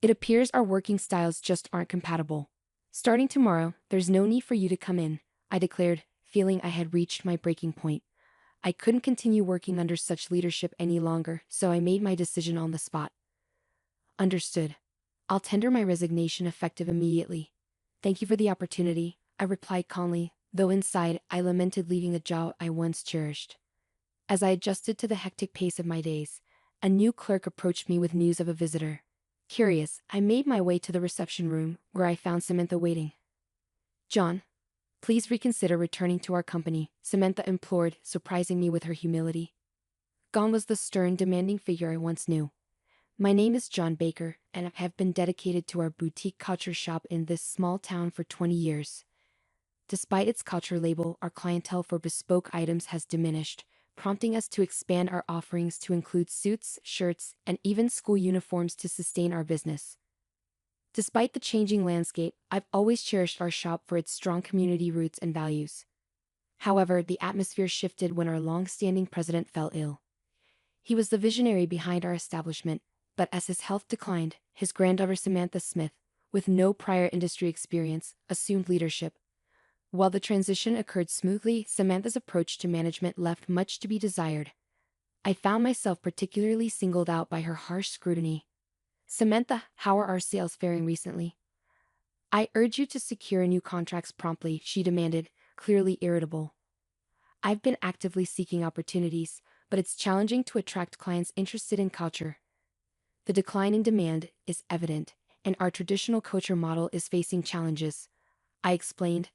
It appears our working styles just aren't compatible. Starting tomorrow, there's no need for you to come in, I declared, feeling I had reached my breaking point. I couldn't continue working under such leadership any longer, so I made my decision on the spot. Understood. I'll tender my resignation effective immediately. Thank you for the opportunity, I replied calmly, though inside I lamented leaving the job I once cherished. As I adjusted to the hectic pace of my days, a new clerk approached me with news of a visitor. Curious, I made my way to the reception room, where I found Samantha waiting. John, please reconsider returning to our company, Samantha implored, surprising me with her humility. Gone was the stern, demanding figure I once knew. My name is John Baker, and I have been dedicated to our boutique couture shop in this small town for 20 years. Despite its couture label, our clientele for bespoke items has diminished, prompting us to expand our offerings to include suits, shirts, and even school uniforms to sustain our business. Despite the changing landscape, I've always cherished our shop for its strong community roots and values. However, the atmosphere shifted when our long-standing president fell ill. He was the visionary behind our establishment, but as his health declined, his granddaughter Samantha Smith, with no prior industry experience, assumed leadership. While the transition occurred smoothly, Samantha's approach to management left much to be desired. I found myself particularly singled out by her harsh scrutiny. Samantha, how are our sales faring recently? I urge you to secure new contracts promptly, she demanded, clearly irritable. I've been actively seeking opportunities, but it's challenging to attract clients interested in couture. The decline in demand is evident, and our traditional couture model is facing challenges, I explained,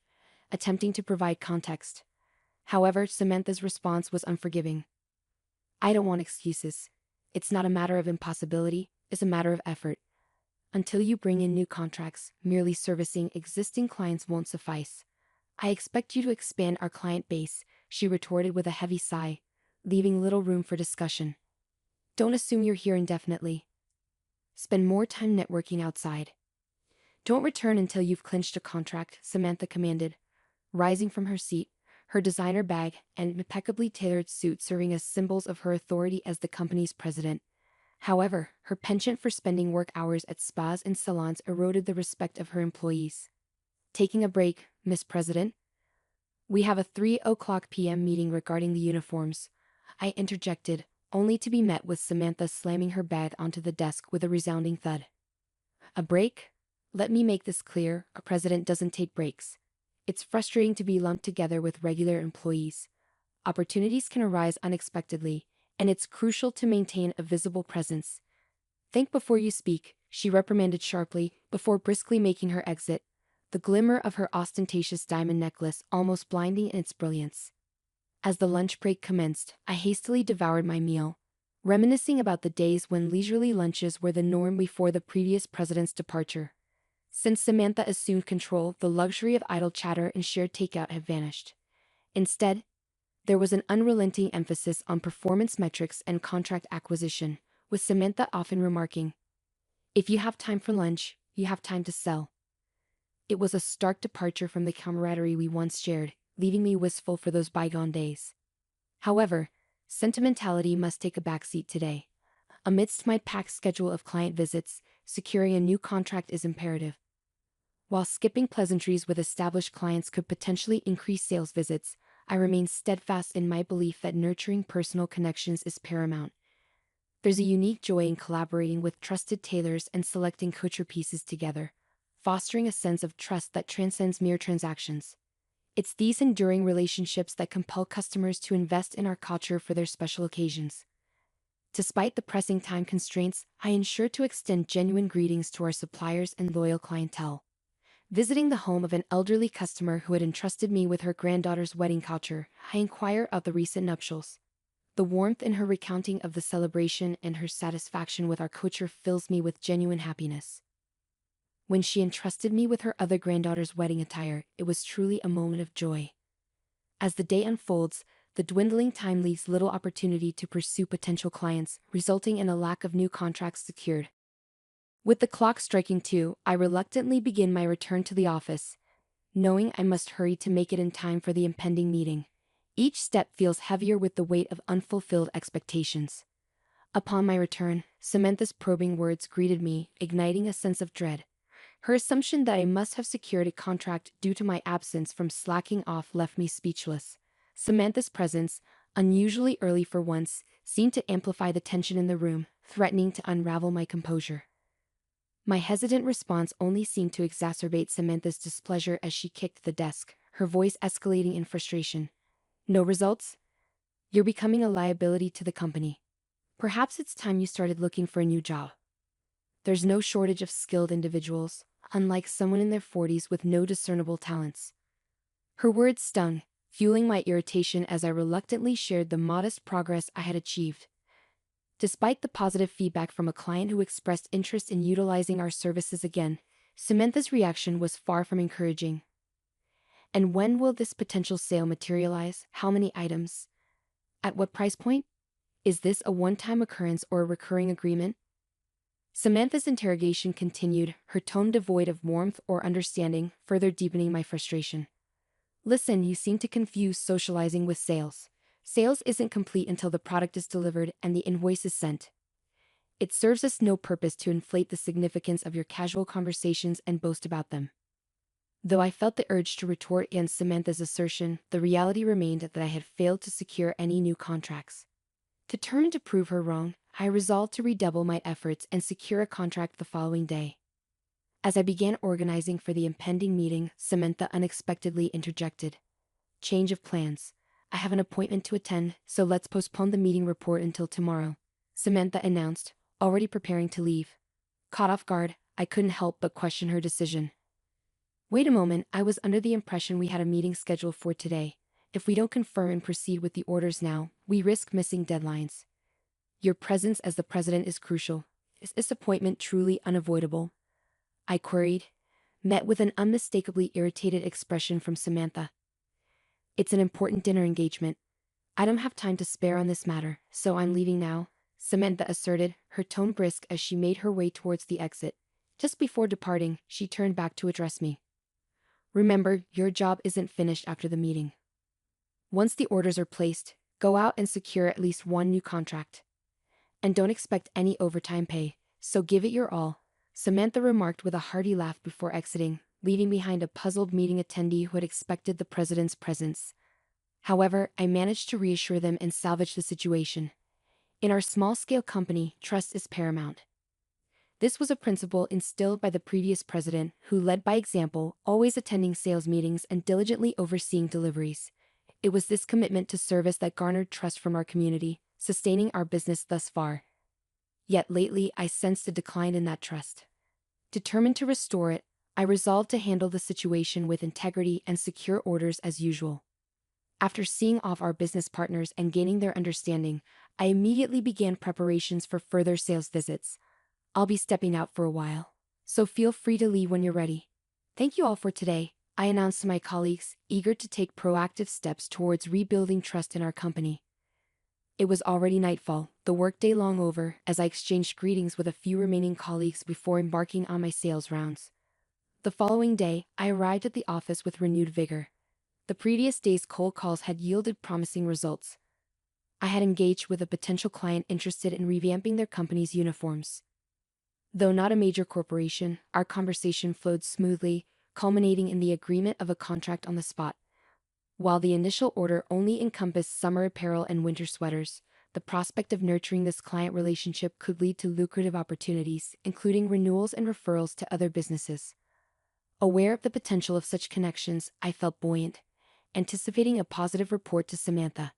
attempting to provide context. However, Samantha's response was unforgiving. I don't want excuses. It's not a matter of impossibility, it's a matter of effort. Until you bring in new contracts, merely servicing existing clients won't suffice. I expect you to expand our client base, she retorted with a heavy sigh, leaving little room for discussion. Don't assume you're here indefinitely. Spend more time networking outside. Don't return until you've clinched a contract, Samantha commanded, rising from her seat, her designer bag and impeccably tailored suit serving as symbols of her authority as the company's president. However, her penchant for spending work hours at spas and salons eroded the respect of her employees. Taking a break, Miss President? We have a 3:00 p.m. meeting regarding the uniforms, I interjected, only to be met with Samantha slamming her bag onto the desk with a resounding thud. A break? Let me make this clear, a president doesn't take breaks. It's frustrating to be lumped together with regular employees. Opportunities can arise unexpectedly, and it's crucial to maintain a visible presence. Think before you speak, she reprimanded sharply, before briskly making her exit, the glimmer of her ostentatious diamond necklace almost blinding in its brilliance. As the lunch break commenced, I hastily devoured my meal, reminiscing about the days when leisurely lunches were the norm before the previous president's departure. Since Samantha assumed control, the luxury of idle chatter and shared takeout had vanished. Instead, there was an unrelenting emphasis on performance metrics and contract acquisition, with Samantha often remarking, "If you have time for lunch, you have time to sell." It was a stark departure from the camaraderie we once shared, leaving me wistful for those bygone days. However, sentimentality must take a backseat today. Amidst my packed schedule of client visits, securing a new contract is imperative. While skipping pleasantries with established clients could potentially increase sales visits, I remain steadfast in my belief that nurturing personal connections is paramount. There's a unique joy in collaborating with trusted tailors and selecting couture pieces together, fostering a sense of trust that transcends mere transactions. It's these enduring relationships that compel customers to invest in our culture for their special occasions. Despite the pressing time constraints, I ensure to extend genuine greetings to our suppliers and loyal clientele. Visiting the home of an elderly customer who had entrusted me with her granddaughter's wedding couture, I inquire of the recent nuptials. The warmth in her recounting of the celebration and her satisfaction with our couture fills me with genuine happiness. When she entrusted me with her other granddaughter's wedding attire, it was truly a moment of joy. As the day unfolds, the dwindling time leaves little opportunity to pursue potential clients, resulting in a lack of new contracts secured. With the clock striking 2, I reluctantly begin my return to the office, knowing I must hurry to make it in time for the impending meeting. Each step feels heavier with the weight of unfulfilled expectations. Upon my return, Samantha's probing words greeted me, igniting a sense of dread. Her assumption that I must have secured a contract due to my absence from slacking off left me speechless. Samantha's presence, unusually early for once, seemed to amplify the tension in the room, threatening to unravel my composure. My hesitant response only seemed to exacerbate Samantha's displeasure as she kicked the desk, her voice escalating in frustration. No results? You're becoming a liability to the company. Perhaps it's time you started looking for a new job. There's no shortage of skilled individuals, unlike someone in their 40s with no discernible talents. Her words stung, fueling my irritation as I reluctantly shared the modest progress I had achieved. Despite the positive feedback from a client who expressed interest in utilizing our services again, Samantha's reaction was far from encouraging. And when will this potential sale materialize? How many items? At what price point? Is this a one-time occurrence or a recurring agreement? Samantha's interrogation continued, her tone devoid of warmth or understanding, further deepening my frustration. Listen, you seem to confuse socializing with sales. Sales isn't complete until the product is delivered and the invoice is sent. It serves us no purpose to inflate the significance of your casual conversations and boast about them. Though I felt the urge to retort against Samantha's assertion, the reality remained that I had failed to secure any new contracts. Determined to prove her wrong, I resolved to redouble my efforts and secure a contract the following day. As I began organizing for the impending meeting, Samantha unexpectedly interjected. Change of plans. I have an appointment to attend, so let's postpone the meeting report until tomorrow, Samantha announced, already preparing to leave. Caught off guard, I couldn't help but question her decision. Wait a moment, I was under the impression we had a meeting scheduled for today. If we don't confirm and proceed with the orders now, we risk missing deadlines. Your presence as the president is crucial. Is this appointment truly unavoidable? I queried, met with an unmistakably irritated expression from Samantha. It's an important dinner engagement. I don't have time to spare on this matter, so I'm leaving now, Samantha asserted, her tone brisk as she made her way towards the exit. Just before departing, she turned back to address me. Remember, your job isn't finished after the meeting. Once the orders are placed, go out and secure at least one new contract. And don't expect any overtime pay, so give it your all, Samantha remarked with a hearty laugh before exiting, leaving behind a puzzled meeting attendee who had expected the president's presence. However, I managed to reassure them and salvage the situation. In our small-scale company, trust is paramount. This was a principle instilled by the previous president, who led by example, always attending sales meetings and diligently overseeing deliveries. It was this commitment to service that garnered trust from our community, sustaining our business thus far. Yet lately I sensed a decline in that trust. Determined to restore it, I resolved to handle the situation with integrity and secure orders as usual. After seeing off our business partners and gaining their understanding, I immediately began preparations for further sales visits. I'll be stepping out for a while, so feel free to leave when you're ready. Thank you all for today, I announced to my colleagues, eager to take proactive steps towards rebuilding trust in our company. It was already nightfall, the workday long over, as I exchanged greetings with a few remaining colleagues before embarking on my sales rounds. The following day, I arrived at the office with renewed vigor. The previous day's cold calls had yielded promising results. I had engaged with a potential client interested in revamping their company's uniforms. Though not a major corporation, our conversation flowed smoothly, culminating in the agreement of a contract on the spot. While the initial order only encompassed summer apparel and winter sweaters, the prospect of nurturing this client relationship could lead to lucrative opportunities, including renewals and referrals to other businesses. Aware of the potential of such connections, I felt buoyant, anticipating a positive report to Samantha.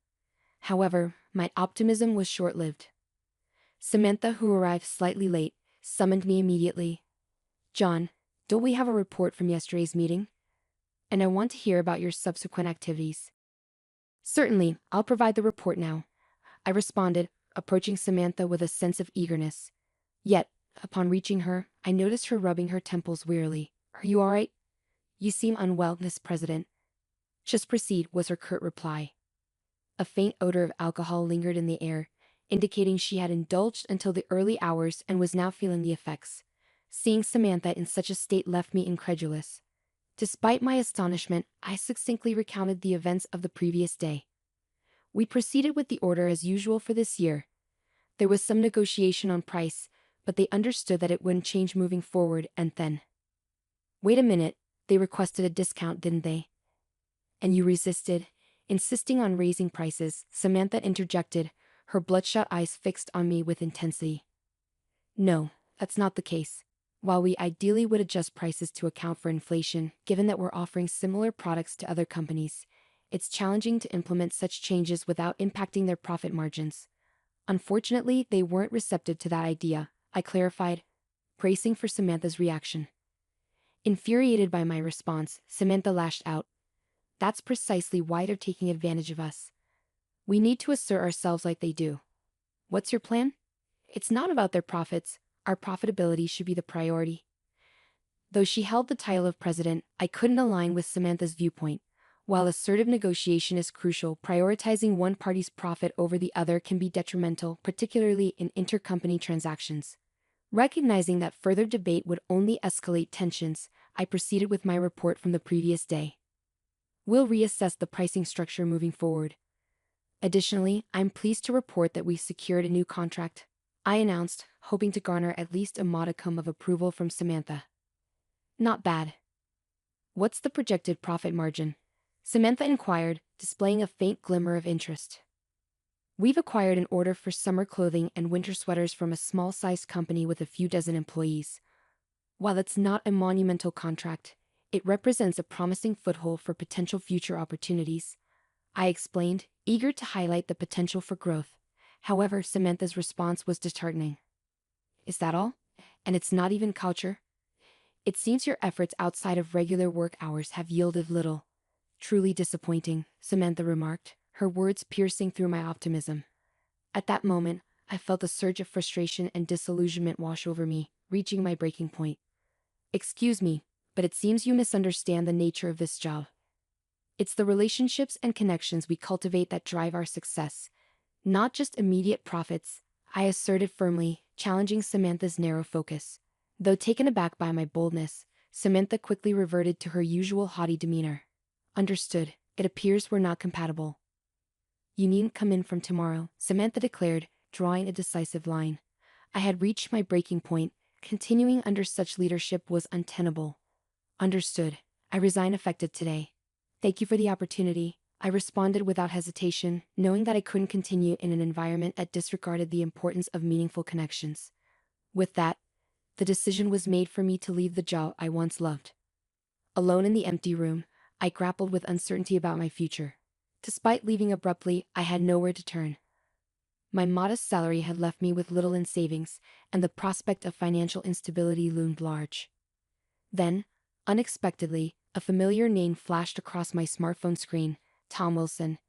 However, my optimism was short-lived. Samantha, who arrived slightly late, summoned me immediately. John, don't we have a report from yesterday's meeting? And I want to hear about your subsequent activities. Certainly, I'll provide the report now, I responded, approaching Samantha with a sense of eagerness. Yet, upon reaching her, I noticed her rubbing her temples wearily. Are you all right? You seem unwell, Miss President. Just proceed, was her curt reply. A faint odor of alcohol lingered in the air, indicating she had indulged until the early hours and was now feeling the effects. Seeing Samantha in such a state left me incredulous. Despite my astonishment, I succinctly recounted the events of the previous day. We proceeded with the order as usual for this year. There was some negotiation on price, but they understood that it wouldn't change moving forward, and then. Wait a minute, they requested a discount, didn't they? And you resisted, insisting on raising prices, Samantha interjected, her bloodshot eyes fixed on me with intensity. No, that's not the case. While we ideally would adjust prices to account for inflation, given that we're offering similar products to other companies, it's challenging to implement such changes without impacting their profit margins. Unfortunately, they weren't receptive to that idea, I clarified, bracing for Samantha's reaction. Infuriated by my response, Samantha lashed out. That's precisely why they're taking advantage of us. We need to assert ourselves like they do. What's your plan? It's not about their profits. Our profitability should be the priority. Though she held the title of president, I couldn't align with Samantha's viewpoint. While assertive negotiation is crucial, prioritizing one party's profit over the other can be detrimental, particularly in intercompany transactions. Recognizing that further debate would only escalate tensions, I proceeded with my report from the previous day. We'll reassess the pricing structure moving forward. Additionally, I'm pleased to report that we secured a new contract, I announced, hoping to garner at least a modicum of approval from Samantha. Not bad. What's the projected profit margin? Samantha inquired, displaying a faint glimmer of interest. We've acquired an order for summer clothing and winter sweaters from a small-sized company with a few dozen employees. While it's not a monumental contract, it represents a promising foothold for potential future opportunities, I explained, eager to highlight the potential for growth. However, Samantha's response was disheartening. Is that all? And it's not even culture? It seems your efforts outside of regular work hours have yielded little. Truly disappointing, Samantha remarked, her words piercing through my optimism. At that moment, I felt a surge of frustration and disillusionment wash over me, reaching my breaking point. Excuse me, but it seems you misunderstand the nature of this job. It's the relationships and connections we cultivate that drive our success, not just immediate profits, I asserted firmly, challenging Samantha's narrow focus. Though taken aback by my boldness, Samantha quickly reverted to her usual haughty demeanor. Understood, it appears we're not compatible. You needn't come in from tomorrow, Samantha declared, drawing a decisive line. I had reached my breaking point. Continuing under such leadership was untenable. Understood, I resign effective today. Thank you for the opportunity, I responded without hesitation, knowing that I couldn't continue in an environment that disregarded the importance of meaningful connections. With that, the decision was made for me to leave the job I once loved. Alone in the empty room, I grappled with uncertainty about my future. Despite leaving abruptly, I had nowhere to turn. My modest salary had left me with little in savings, and the prospect of financial instability loomed large. Then, unexpectedly, a familiar name flashed across my smartphone screen, Tom Wilson.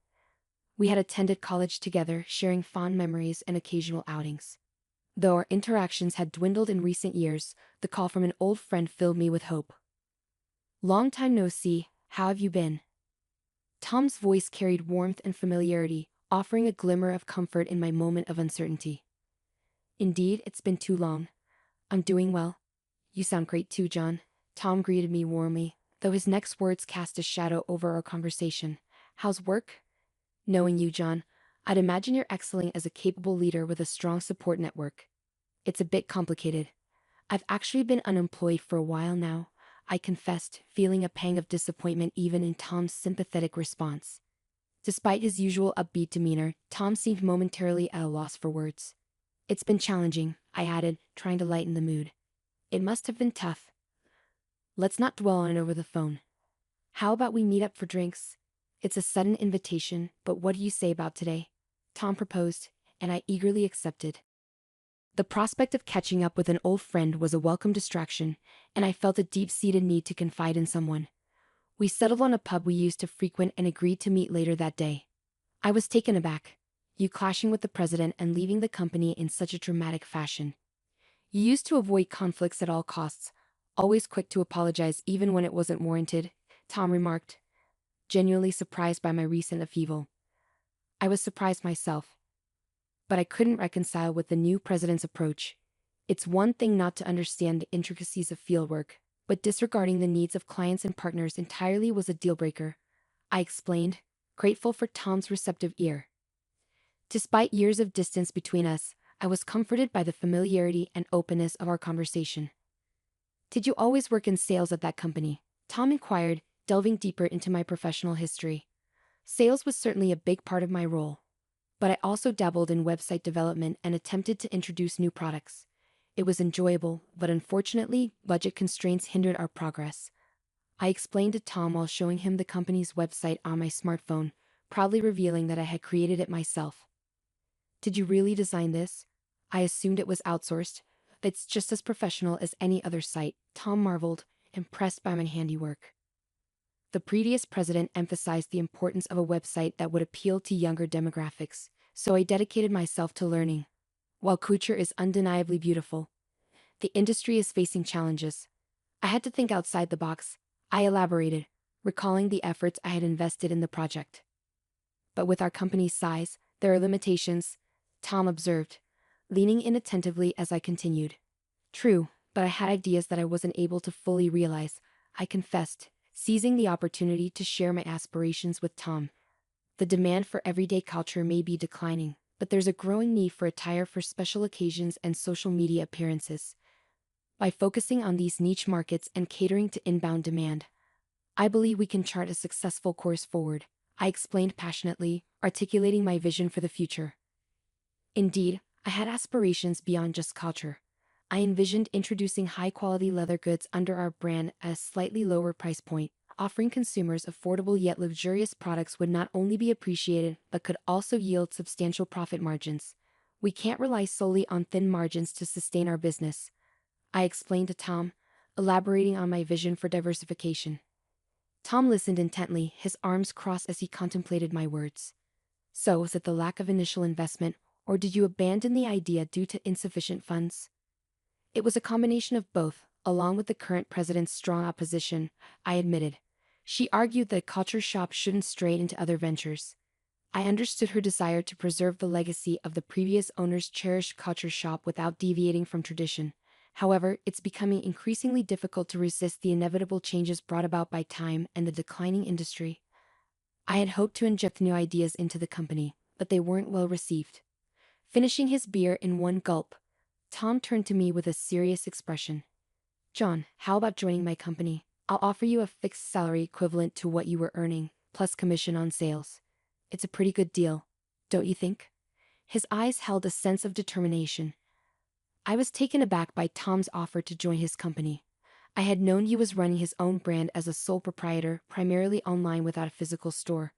We had attended college together, sharing fond memories and occasional outings. Though our interactions had dwindled in recent years, the call from an old friend filled me with hope. Long time no see, how have you been? Tom's voice carried warmth and familiarity, offering a glimmer of comfort in my moment of uncertainty. Indeed, it's been too long. I'm doing well. You sound great too, John. Tom greeted me warmly, though his next words cast a shadow over our conversation. How's work? Knowing you, John, I'd imagine you're excelling as a capable leader with a strong support network. It's a bit complicated. I've actually been unemployed for a while now, I confessed, feeling a pang of disappointment even in Tom's sympathetic response. Despite his usual upbeat demeanor, Tom seemed momentarily at a loss for words. It's been challenging, I added, trying to lighten the mood. It must have been tough. Let's not dwell on it over the phone. How about we meet up for drinks? It's a sudden invitation, but what do you say about today? Tom proposed, and I eagerly accepted. The prospect of catching up with an old friend was a welcome distraction, and I felt a deep-seated need to confide in someone. We settled on a pub we used to frequent and agreed to meet later that day. I was taken aback, you clashing with the president and leaving the company in such a dramatic fashion. You used to avoid conflicts at all costs, always quick to apologize even when it wasn't warranted, Tom remarked, genuinely surprised by my recent upheaval. I was surprised myself. But I couldn't reconcile with the new president's approach. It's one thing not to understand the intricacies of fieldwork, but disregarding the needs of clients and partners entirely was a deal-breaker, I explained, grateful for Tom's receptive ear. Despite years of distance between us, I was comforted by the familiarity and openness of our conversation. Did you always work in sales at that company? Tom inquired, delving deeper into my professional history. Sales was certainly a big part of my role, but I also dabbled in website development and attempted to introduce new products. It was enjoyable, but unfortunately, budget constraints hindered our progress. I explained to Tom while showing him the company's website on my smartphone, proudly revealing that I had created it myself. Did you really design this? I assumed it was outsourced. It's just as professional as any other site, Tom marveled, impressed by my handiwork. The previous president emphasized the importance of a website that would appeal to younger demographics, so I dedicated myself to learning. While Couture is undeniably beautiful, the industry is facing challenges. I had to think outside the box. I elaborated, recalling the efforts I had invested in the project. But with our company's size, there are limitations, Tom observed, leaning in attentively as I continued. True, but I had ideas that I wasn't able to fully realize, I confessed, seizing the opportunity to share my aspirations with Tom. The demand for everyday culture may be declining, but there's a growing need for attire for special occasions and social media appearances. By focusing on these niche markets and catering to inbound demand, I believe we can chart a successful course forward, I explained passionately, articulating my vision for the future. Indeed, I had aspirations beyond just culture. I envisioned introducing high-quality leather goods under our brand at a slightly lower price point, offering consumers affordable yet luxurious products would not only be appreciated but could also yield substantial profit margins. We can't rely solely on thin margins to sustain our business, I explained to Tom, elaborating on my vision for diversification. Tom listened intently, his arms crossed as he contemplated my words. So, was it the lack of initial investment, or did you abandon the idea due to insufficient funds? It was a combination of both, along with the current president's strong opposition, I admitted. She argued that Culture Shop shouldn't stray into other ventures. I understood her desire to preserve the legacy of the previous owner's cherished Culture Shop without deviating from tradition. However, it's becoming increasingly difficult to resist the inevitable changes brought about by time and the declining industry. I had hoped to inject new ideas into the company, but they weren't well received. Finishing his beer in one gulp, Tom turned to me with a serious expression. John, how about joining my company? I'll offer you a fixed salary equivalent to what you were earning, plus commission on sales. It's a pretty good deal, don't you think? His eyes held a sense of determination. I was taken aback by Tom's offer to join his company. I had known he was running his own brand as a sole proprietor, primarily online without a physical store,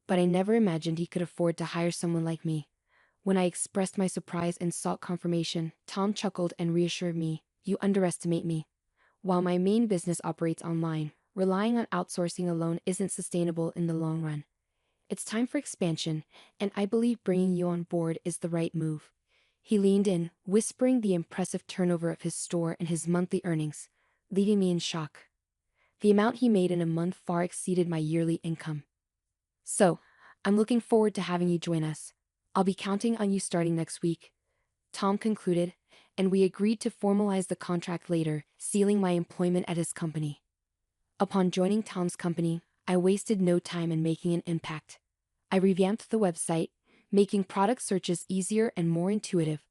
but I never imagined he could afford to hire someone like me. When I expressed my surprise and sought confirmation, Tom chuckled and reassured me, "You underestimate me. While my main business operates online, relying on outsourcing alone isn't sustainable in the long run. It's time for expansion, and I believe bringing you on board is the right move." He leaned in, whispering the impressive turnover of his store and his monthly earnings, leaving me in shock. The amount he made in a month far exceeded my yearly income. "So, I'm looking forward to having you join us. I'll be counting on you starting next week," Tom concluded, and we agreed to formalize the contract later, sealing my employment at his company. Upon joining Tom's company, I wasted no time in making an impact. I revamped the website, making product searches easier and more intuitive.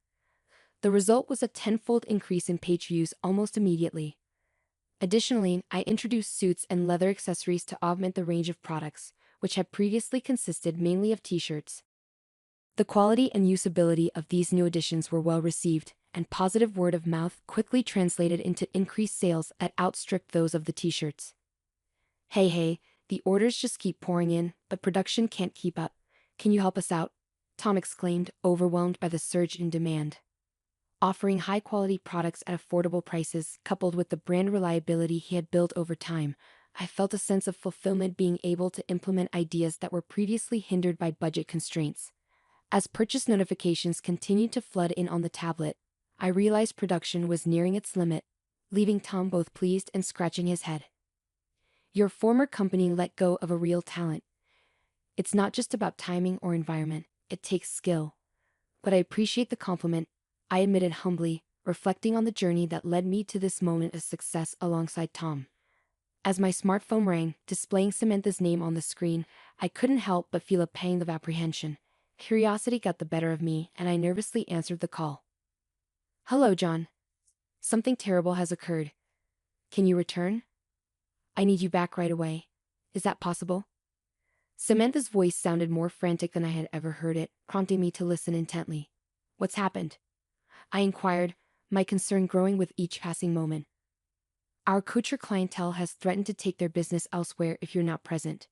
The result was a tenfold increase in page views almost immediately. Additionally, I introduced suits and leather accessories to augment the range of products, which had previously consisted mainly of t-shirts. The quality and usability of these new additions were well received, and positive word of mouth quickly translated into increased sales that outstripped those of the t-shirts. Hey, the orders just keep pouring in, but production can't keep up. Can you help us out?" Tom exclaimed, overwhelmed by the surge in demand. Offering high-quality products at affordable prices, coupled with the brand reliability he had built over time, I felt a sense of fulfillment being able to implement ideas that were previously hindered by budget constraints. As purchase notifications continued to flood in on the tablet, I realized production was nearing its limit, leaving Tom both pleased and scratching his head. "Your former company let go of a real talent. It's not just about timing or environment, it takes skill. But I appreciate the compliment," I admitted humbly, reflecting on the journey that led me to this moment of success alongside Tom. As my smartphone rang, displaying Samantha's name on the screen, I couldn't help but feel a pang of apprehension. Curiosity got the better of me, and I nervously answered the call. Hello, John. Something terrible has occurred. Can you return? I need you back right away. Is that possible? Samantha's voice sounded more frantic than I had ever heard it, prompting me to listen intently. What's happened? I inquired, my concern growing with each passing moment. Our couture clientele has threatened to take their business elsewhere if you're not present.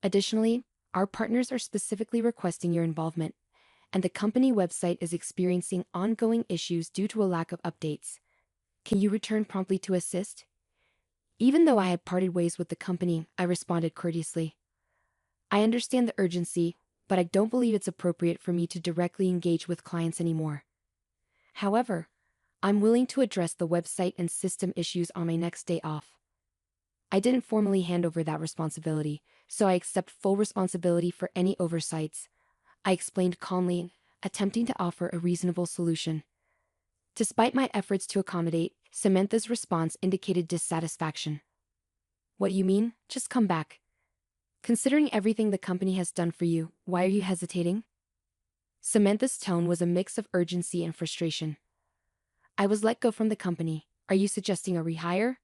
Additionally, our partners are specifically requesting your involvement, and the company website is experiencing ongoing issues due to a lack of updates. Can you return promptly to assist? Even though I had parted ways with the company, I responded courteously. I understand the urgency, but I don't believe it's appropriate for me to directly engage with clients anymore. However, I'm willing to address the website and system issues on my next day off. I didn't formally hand over that responsibility, so I accept full responsibility for any oversights. I explained calmly, attempting to offer a reasonable solution. Despite my efforts to accommodate, Samantha's response indicated dissatisfaction. What do you mean? Just come back. Considering everything the company has done for you, why are you hesitating? Samantha's tone was a mix of urgency and frustration. I was let go from the company. Are you suggesting a rehire?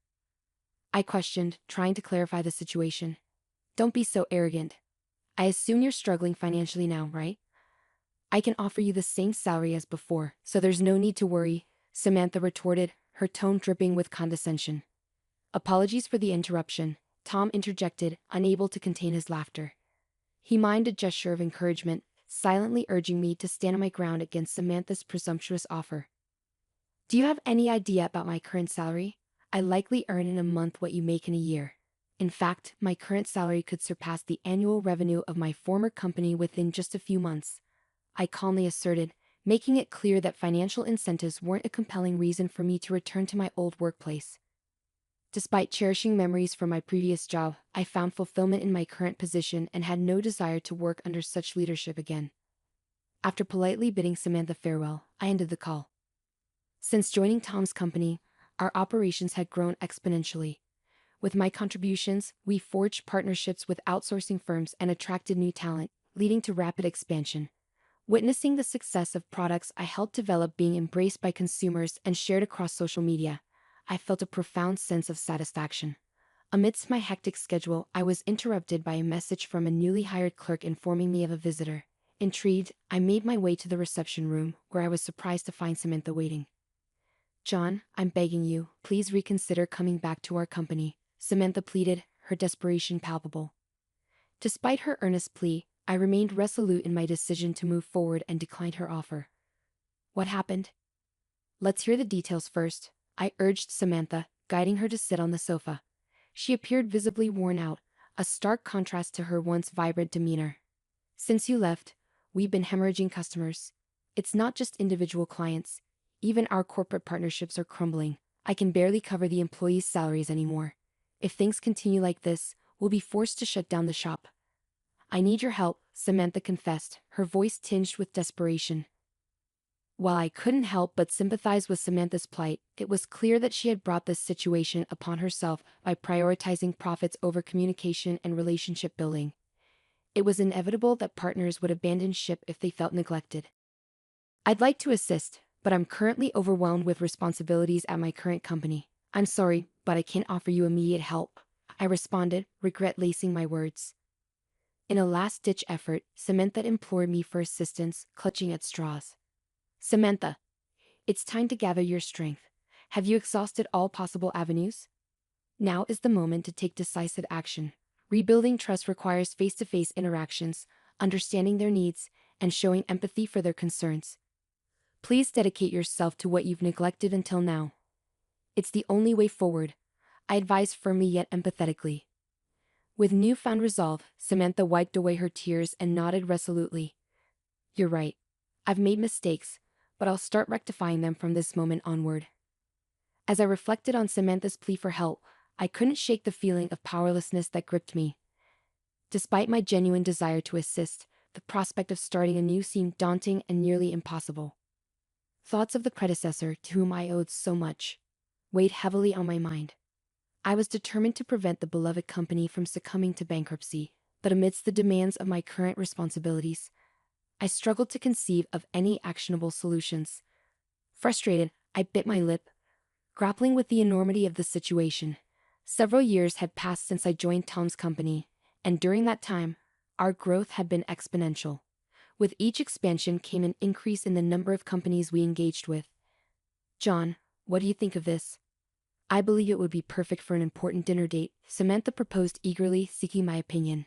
I questioned, trying to clarify the situation. Don't be so arrogant. I assume you're struggling financially now, right? I can offer you the same salary as before, so there's no need to worry, Samantha retorted, her tone dripping with condescension. Apologies for the interruption, Tom interjected, unable to contain his laughter. He mimed a gesture of encouragement, silently urging me to stand my ground against Samantha's presumptuous offer. Do you have any idea about my current salary? I likely earn in a month what you make in a year. In fact, my current salary could surpass the annual revenue of my former company within just a few months, I calmly asserted, making it clear that financial incentives weren't a compelling reason for me to return to my old workplace. Despite cherishing memories from my previous job, I found fulfillment in my current position and had no desire to work under such leadership again. After politely bidding Samantha farewell, I ended the call. Since joining Tom's company, our operations had grown exponentially. With my contributions, we forged partnerships with outsourcing firms and attracted new talent, leading to rapid expansion. Witnessing the success of products I helped develop being embraced by consumers and shared across social media, I felt a profound sense of satisfaction. Amidst my hectic schedule, I was interrupted by a message from a newly hired clerk informing me of a visitor. Intrigued, I made my way to the reception room, where I was surprised to find Samantha waiting. John, I'm begging you, please reconsider coming back to our company, Samantha pleaded, her desperation palpable. Despite her earnest plea, I remained resolute in my decision to move forward and declined her offer. What happened? Let's hear the details first, I urged Samantha, guiding her to sit on the sofa. She appeared visibly worn out, a stark contrast to her once vibrant demeanor. Since you left, we've been hemorrhaging customers. It's not just individual clients. Even our corporate partnerships are crumbling. I can barely cover the employees' salaries anymore. If things continue like this, we'll be forced to shut down the shop. I need your help, Samantha confessed, her voice tinged with desperation. While I couldn't help but sympathize with Samantha's plight, it was clear that she had brought this situation upon herself by prioritizing profits over communication and relationship building. It was inevitable that partners would abandon ship if they felt neglected. I'd like to assist, but I'm currently overwhelmed with responsibilities at my current company. I'm sorry, but I can't offer you immediate help, I responded, regret lacing my words. In a last-ditch effort, Samantha implored me for assistance, clutching at straws. Samantha, it's time to gather your strength. Have you exhausted all possible avenues? Now is the moment to take decisive action. Rebuilding trust requires face-to-face interactions, understanding their needs, and showing empathy for their concerns. Please dedicate yourself to what you've neglected until now. It's the only way forward, I advised firmly yet empathetically. With newfound resolve, Samantha wiped away her tears and nodded resolutely. You're right. I've made mistakes, but I'll start rectifying them from this moment onward. As I reflected on Samantha's plea for help, I couldn't shake the feeling of powerlessness that gripped me. Despite my genuine desire to assist, the prospect of starting anew seemed daunting and nearly impossible. Thoughts of the predecessor to whom I owed so much weighed heavily on my mind. I was determined to prevent the beloved company from succumbing to bankruptcy, but amidst the demands of my current responsibilities, I struggled to conceive of any actionable solutions. Frustrated, I bit my lip, grappling with the enormity of the situation. Several years had passed since I joined Tom's company, and during that time, our growth had been exponential. With each expansion came an increase in the number of companies we engaged with. John, what do you think of this? I believe it would be perfect for an important dinner date, Samantha proposed eagerly, seeking my opinion.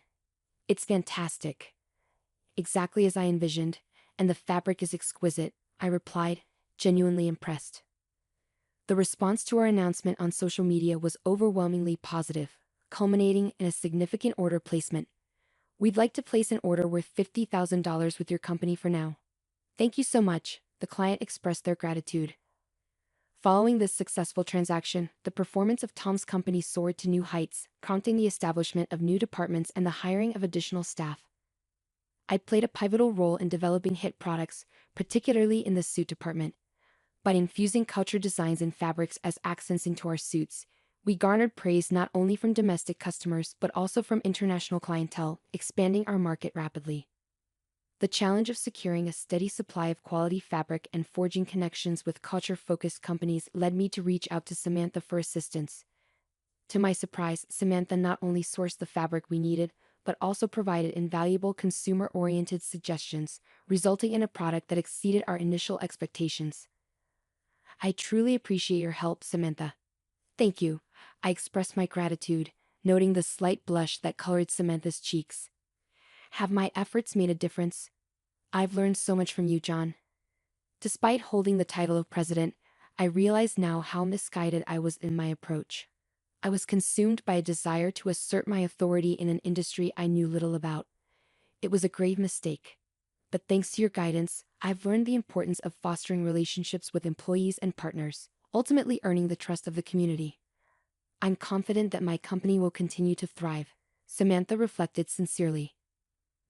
It's fantastic. Exactly as I envisioned, and the fabric is exquisite, I replied, genuinely impressed. The response to our announcement on social media was overwhelmingly positive, culminating in a significant order placement. We'd like to place an order worth $50,000 with your company for now. Thank you so much, the client expressed their gratitude. Following this successful transaction, the performance of Tom's company soared to new heights, prompting the establishment of new departments and the hiring of additional staff. I played a pivotal role in developing hit products, particularly in the suit department. By infusing culture designs and fabrics as accents into our suits, we garnered praise not only from domestic customers but also from international clientele, expanding our market rapidly. The challenge of securing a steady supply of quality fabric and forging connections with culture-focused companies led me to reach out to Samantha for assistance. To my surprise, Samantha not only sourced the fabric we needed, but also provided invaluable consumer-oriented suggestions, resulting in a product that exceeded our initial expectations. I truly appreciate your help, Samantha. Thank you, I expressed my gratitude, noting the slight blush that colored Samantha's cheeks. Have my efforts made a difference? I've learned so much from you, John. Despite holding the title of president, I realize now how misguided I was in my approach. I was consumed by a desire to assert my authority in an industry I knew little about. It was a grave mistake. But thanks to your guidance, I've learned the importance of fostering relationships with employees and partners, ultimately earning the trust of the community. I'm confident that my company will continue to thrive, Samantha reflected sincerely.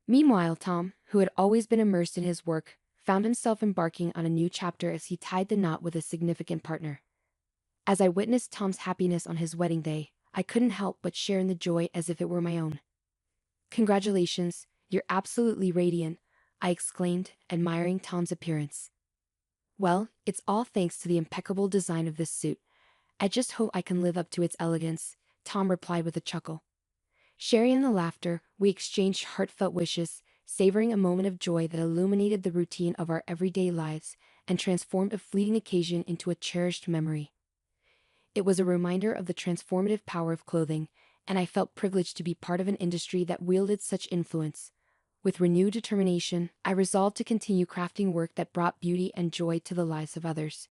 Meanwhile, Tom, who had always been immersed in his work, found himself embarking on a new chapter as he tied the knot with a significant partner. As I witnessed Tom's happiness on his wedding day, I couldn't help but share in the joy as if it were my own. Congratulations, you're absolutely radiant, I exclaimed, admiring Tom's appearance. Well, it's all thanks to the impeccable design of this suit. I just hope I can live up to its elegance, Tom replied with a chuckle. Sharing in the laughter, we exchanged heartfelt wishes, savoring a moment of joy that illuminated the routine of our everyday lives and transformed a fleeting occasion into a cherished memory. It was a reminder of the transformative power of clothing, and I felt privileged to be part of an industry that wielded such influence. With renewed determination, I resolved to continue crafting work that brought beauty and joy to the lives of others.